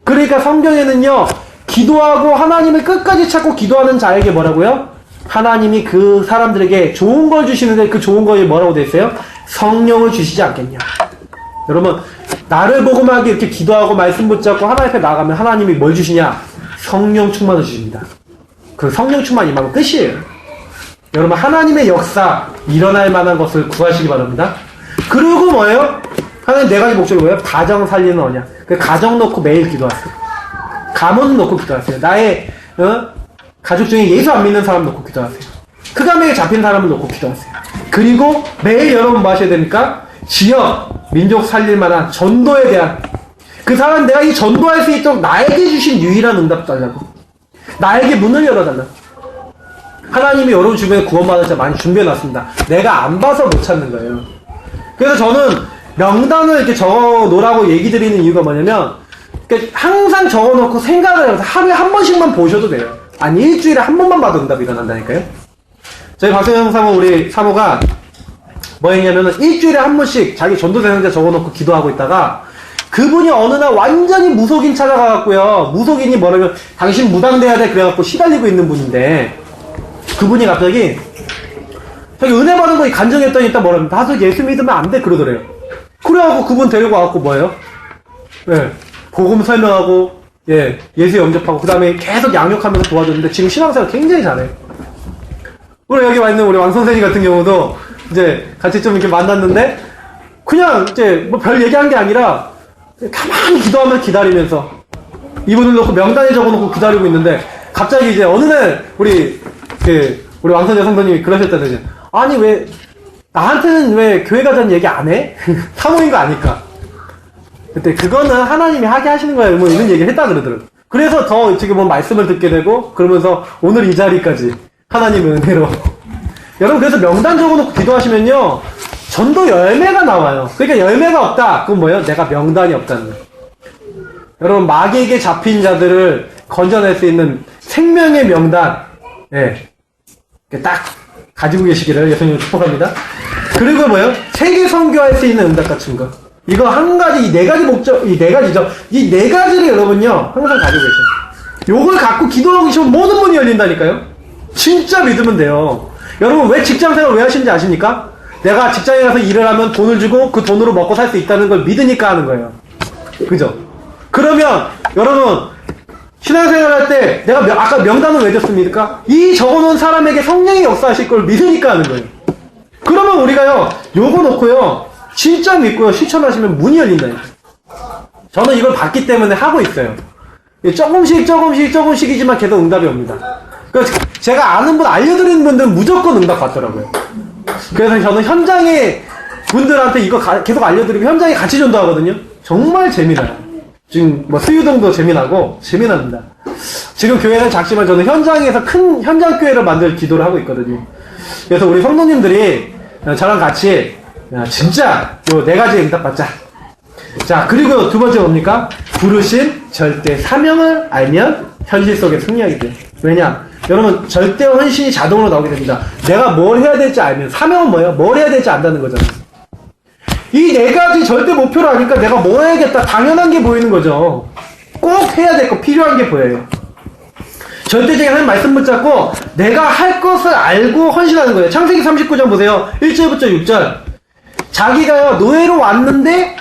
그러니까 성경에는요, 기도하고 하나님을 끝까지 찾고 기도하는 자에게 뭐라고요? 하나님이 그 사람들에게 좋은 걸 주시는데 그 좋은 거에 뭐라고 돼 있어요? 성령을 주시지 않겠냐. 여러분, 나를 복음하게 이렇게 기도하고 말씀 붙잡고 하나님 앞에 나가면 하나님이 뭘 주시냐? 성령 충만을 주십니다. 그 성령 충만 임하면 끝이에요. 여러분, 하나님의 역사 일어날 만한 것을 구하시기 바랍니다. 그리고 뭐예요? 하나님 네 가지 목적이 뭐예요? 가정 살리는 언약. 그 가정 놓고 매일 기도하세요. 가문 놓고 기도하세요. 나의 가족 중에 예수 안 믿는 사람 놓고 기도하세요. 흑암에 잡힌 사람을 놓고 기도하세요. 그리고 매일 여러분 뭐 하셔야 됩니까? 지역, 민족 살릴 만한 전도에 대한 그 사람 내가 이 전도할 수 있도록 나에게 주신 유일한 응답 달라고. 나에게 문을 열어달라고. 하나님이 여러분 주변에 구원받을 자 많이 준비해놨습니다. 내가 안 봐서 못 찾는 거예요. 그래서 저는 명단을 이렇게 적어 놓으라고 얘기 드리는 이유가 뭐냐면, 그러니까 항상 적어 놓고 생각을 해서 하루에 한 번씩만 보셔도 돼요. 아니, 일주일에 한 번만 봐도 응답이 일어난다니까요. 저희 박세영 사모, 우리 사모가 뭐 했냐면은 일주일에 한 번씩 자기 전도대상자 적어 놓고 기도하고 있다가 그분이 어느 날 완전히 무속인 찾아가갖고요. 무속인이 뭐라면 당신 무당돼야 돼 그래갖고 시달리고 있는 분인데 그분이 갑자기 자기 은혜 받은 거 간증했더니 일단 뭐라면 나도 예수 믿으면 안 돼 그러더래요. 그래갖고 그분 데리고 와갖고 뭐예요? 예, 복음 설명하고 예수 영접하고 그 다음에 계속 양육하면서 도와줬는데 지금 신앙생활 굉장히 잘해요. 우리 여기 와 있는 우리 왕 선생님 같은 경우도 이제 같이 좀 이렇게 만났는데 그냥 이제 뭐 별 얘기한 게 아니라 가만히 기도하면서 기다리면서 이분을 놓고 명단에 적어놓고 기다리고 있는데 갑자기 이제 어느 날 우리 왕선재 성도님이 그러셨다든지 아니 왜 나한테는 왜 교회 가자는 얘기 안 해? 사모인 거 아니까. 그때 그거는 하나님이 하게 하시는 거예요. 뭐 이런 얘기를 했다 그러더라고요. 그래서 더 지금 뭐 말씀을 듣게 되고 그러면서 오늘 이 자리까지 하나님의 은혜로. 여러분 그래서 명단 적어놓고 기도하시면요 전도 열매가 나와요. 그러니까 열매가 없다. 그건 뭐예요? 내가 명단이 없다는 거예요. 여러분 마귀에게 잡힌 자들을 건져낼 수 있는 생명의 명단 딱 가지고 계시기를 예수님 축복합니다. 그리고 뭐예요? 세계 선교할 수 있는 응답 같은 거. 이거 한 가지, 이 네 가지 목적, 이 네 가지죠. 이 네 가지를 여러분요 항상 가지고 계세요. 요걸 갖고 기도하고 계시면 모든 문이 열린다니까요. 진짜 믿으면 돼요. 여러분 왜 직장생활 왜 하시는지 아십니까? 내가 직장에 가서 일을 하면 돈을 주고 그 돈으로 먹고 살 수 있다는 걸 믿으니까 하는 거예요. 그죠? 그러면 여러분 신앙생활 할 때 내가 아까 명단을 왜 줬습니까? 이 적어놓은 사람에게 성령이 역사하실 걸 믿으니까 하는 거예요. 그러면 우리가요 요거 놓고요 진짜 믿고요 실천하시면 문이 열린다니까. 저는 이걸 봤기 때문에 하고 있어요. 조금씩이지만 계속 응답이 옵니다. 그래서 제가 아는 분 알려드리는 분들은 무조건 응답 받더라고요. 그래서 저는 현장에 분들한테 이거 계속 알려드리고 현장에 같이 전도하거든요. 정말 재미나요. 지금 뭐 수유동도 재미납니다. 지금 교회는 작지만 저는 현장에서 큰 현장 교회를 만들 기도를 하고 있거든요. 그래서 우리 성도님들이 저랑 같이 진짜 요 4가지 응답 받자. 자, 그리고 두 번째 뭡니까? 부르신 절대 사명을 알면 현실 속에 승리하게 돼요. 왜냐? 여러분 절대 헌신이 자동으로 나오게 됩니다. 내가 뭘 해야 될지 알면. 사명은 뭐예요? 뭘 해야 될지 안다는 거잖아요. 이 4가지 절대 목표를 아니까 내가 뭐 해야겠다 당연한 게 보이는 거죠. 꼭 해야 될 거 필요한 게 보여요. 절대적인 하나님 말씀 붙잡고 내가 할 것을 알고 헌신하는 거예요. 창세기 39장 보세요. 1절부터 6절. 자기가요 노예로 왔는데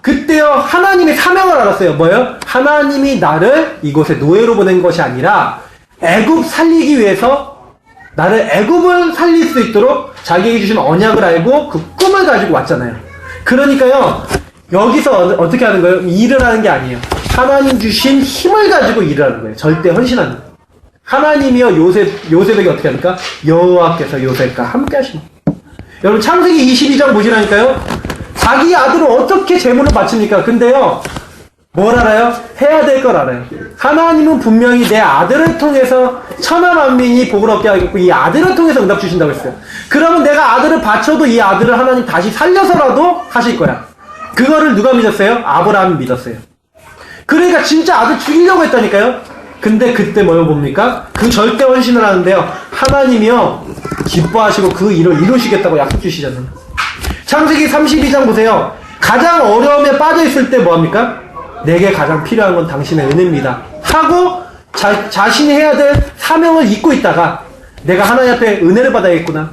그때요 하나님의 사명을 알았어요. 뭐예요? 하나님이 나를 이곳에 노예로 보낸 것이 아니라 애굽 살리기 위해서 나를 애굽을 살릴 수 있도록 자기에게 주신 언약을 알고 그 꿈을 가지고 왔잖아요. 그러니까요 여기서 어떻게 하는 거예요? 일을 하는 게 아니에요. 하나님 주신 힘을 가지고 일을 하는 거예요. 절대 헌신하는 거예요. 하나님이요 요셉에게 어떻게 합니까? 여호와께서 요셉과 함께 하십니다. 여러분 창세기 22장 보시라니까요. 자기 아들을 어떻게 제물을 바칩니까? 근데요 뭘 알아요? 해야 될 걸 알아요. 하나님은 분명히 내 아들을 통해서 천하 만민이 복을 얻게 하겠고 이 아들을 통해서 응답 주신다고 했어요. 그러면 내가 아들을 바쳐도 이 아들을 하나님 다시 살려서라도 하실 거야. 그거를 누가 믿었어요? 아브라함이 믿었어요. 그러니까 진짜 아들 죽이려고 했다니까요. 근데 그때 뭘 봅니까? 그 절대 헌신을 하는데요 하나님이요 기뻐하시고 그 일을 이루시겠다고 약속 주시잖아요. 창세기 32장 보세요. 가장 어려움에 빠져있을 때 뭐합니까? 내게 가장 필요한 건 당신의 은혜입니다 하고 자신이 해야 될 사명을 잊고 있다가 내가 하나님 앞에 은혜를 받아야겠구나,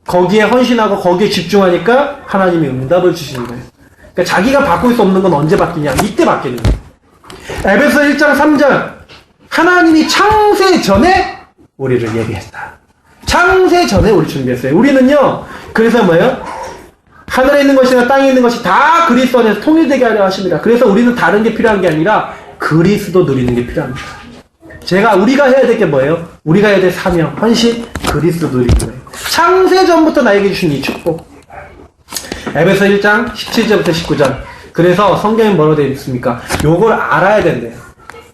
거기에 헌신하고 거기에 집중하니까 하나님이 응답을 주시는 거예요. 그러니까 자기가 바꿀 수 없는 건 언제 바뀌냐? 이때 바뀌는 거예요. 에베소 1장 3절 하나님이 창세 전에 우리를 예비했다. 창세 전에 우리 준비했어요. 우리는요 그래서 뭐예요? 하늘에 있는 것이나 땅에 있는 것이 다 그리스도 안에서 통일되게 하려 하십니다. 그래서 우리는 다른 게 필요한 게 아니라 그리스도 누리는 게 필요합니다. 우리가 해야 될 게 뭐예요? 우리가 해야 될 사명, 헌신, 그리스도 누리는 거예요. 창세 전부터 나에게 주신 이 축복. 에베소 1장 17절부터 19절. 그래서 성경에 뭐라고 되어 있습니까? 요걸 알아야 된대요.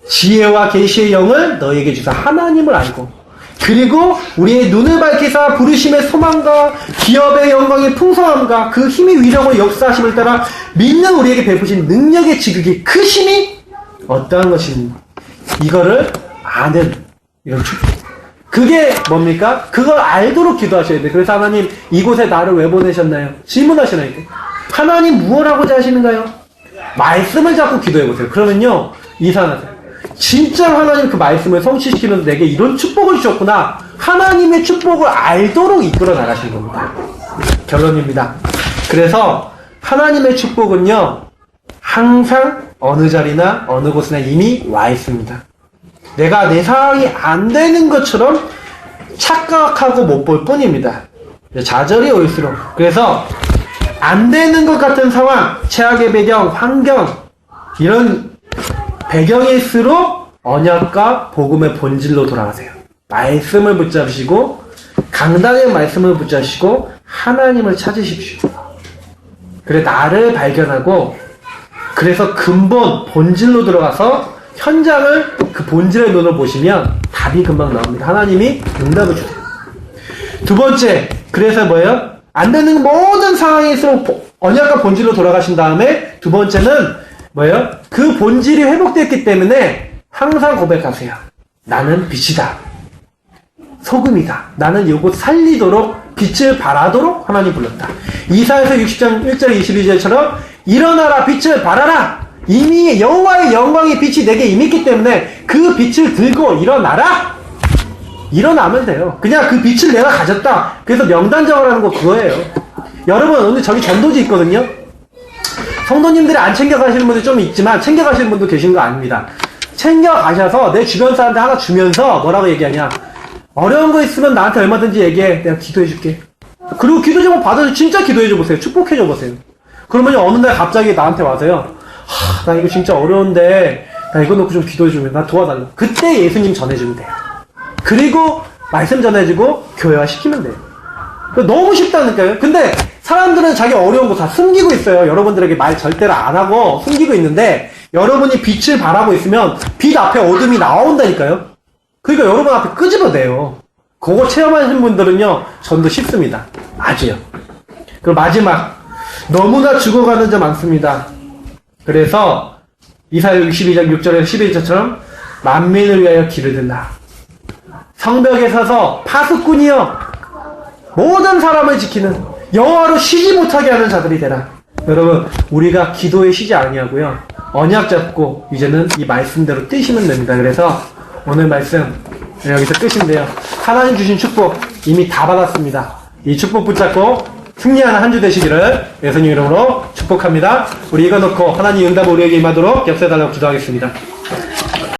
지혜와 계시의 영을 너에게 주사 하나님을 알고, 그리고 우리의 눈을 밝히사 부르심의 소망과 기업의 영광의 풍성함과 그 힘의 위력으로 역사하심을 따라 믿는 우리에게 베푸신 능력의 지극히 크심이 어떠한 것인지 이거를 아는 이런 축복. 그게 뭡니까? 그걸 알도록 기도하셔야 돼요. 그래서 하나님 이곳에 나를 왜 보내셨나요? 질문하시나요? 하나님 무엇 하고자 하시는가요? 말씀을 잡고 기도해보세요. 그러면요 이상하세요. 진짜 하나님 그 말씀을 성취시키면서 내게 이런 축복을 주셨구나, 하나님의 축복을 알도록 이끌어 나가시는 겁니다. 결론입니다. 그래서 하나님의 축복은요 항상 어느 자리나 어느 곳이나 이미 와 있습니다. 내가 내 상황이 안 되는 것처럼 착각하고 못 볼 뿐입니다. 좌절이 올수록. 그래서 안 되는 것 같은 상황, 최악의 배경, 환경, 이런 배경일수록 언약과 복음의 본질로 돌아가세요. 말씀을 붙잡으시고 강단의 말씀을 붙잡으시고 하나님을 찾으십시오. 그래 나를 발견하고 그래서 근본 본질로 들어가서 현장을 그 본질의 눈으로 보시면 답이 금방 나옵니다. 하나님이 응답을 주세요. 두 번째, 그래서 뭐예요? 안 되는 모든 상황일수록 언약과 본질로 돌아가신 다음에 두 번째는 뭐예요? 그 본질이 회복됐기 때문에 항상 고백하세요. 나는 빛이다. 소금이다. 나는 이곳 살리도록 빛을 발하도록 하나님 불렀다. 이사야서 60장 1절 22절처럼 일어나라 빛을 발하라. 이미 여호와의 영광의 빛이 내게 임했기 때문에 그 빛을 들고 일어나라. 일어나면 돼요. 그냥 그 빛을 내가 가졌다. 그래서 명단 적으라는 거 그거예요. 여러분, 오늘 저기 전도지 있거든요? 성도님들이 안 챙겨가시는 분들 좀 있지만, 챙겨가시는 분도 계신 거 아닙니다. 챙겨가셔서 내 주변 사람들 하나 주면서 뭐라고 얘기하냐. 어려운 거 있으면 나한테 얼마든지 얘기해. 내가 기도해줄게. 그리고 기도 제목 받아서 진짜 기도해줘보세요. 축복해줘보세요. 그러면 어느 날 갑자기 나한테 와서요. 나 이거 진짜 어려운데, 나 이거 놓고 좀 기도해주면, 나 도와달라. 그때 예수님 전해주면 돼요. 그리고 말씀 전해주고 교회화 시키면 돼요. 너무 쉽다니까요. 근데 사람들은 자기 어려운 거 다 숨기고 있어요. 여러분들에게 말 절대로 안 하고 숨기고 있는데, 여러분이 빛을 바라고 있으면 빛 앞에 어둠이 나온다니까요. 그러니까 여러분 앞에 끄집어내요. 그거 체험하신 분들은요, 전도 쉽습니다. 아주요. 그리고 마지막, 너무나 죽어가는 자 많습니다. 그래서 이사야 62장 6절에서 11절처럼 만민을 위하여 길을 든다. 성벽에 서서 파수꾼이여 모든 사람을 지키는 여호와로 쉬지 못하게 하는 자들이 되라. 여러분, 우리가 기도에 쉬지 아니하고요, 언약 잡고 이제는 이 말씀대로 뛰시면 됩니다. 그래서 오늘 말씀 여기서 끝인데요, 하나님 주신 축복 이미 다 받았습니다. 이 축복 붙잡고 승리하는 한 주 되시기를 예수님 이름으로 축복합니다. 우리 이거 놓고 하나님 응답 우리에게 임하도록 역사해달라고 기도하겠습니다.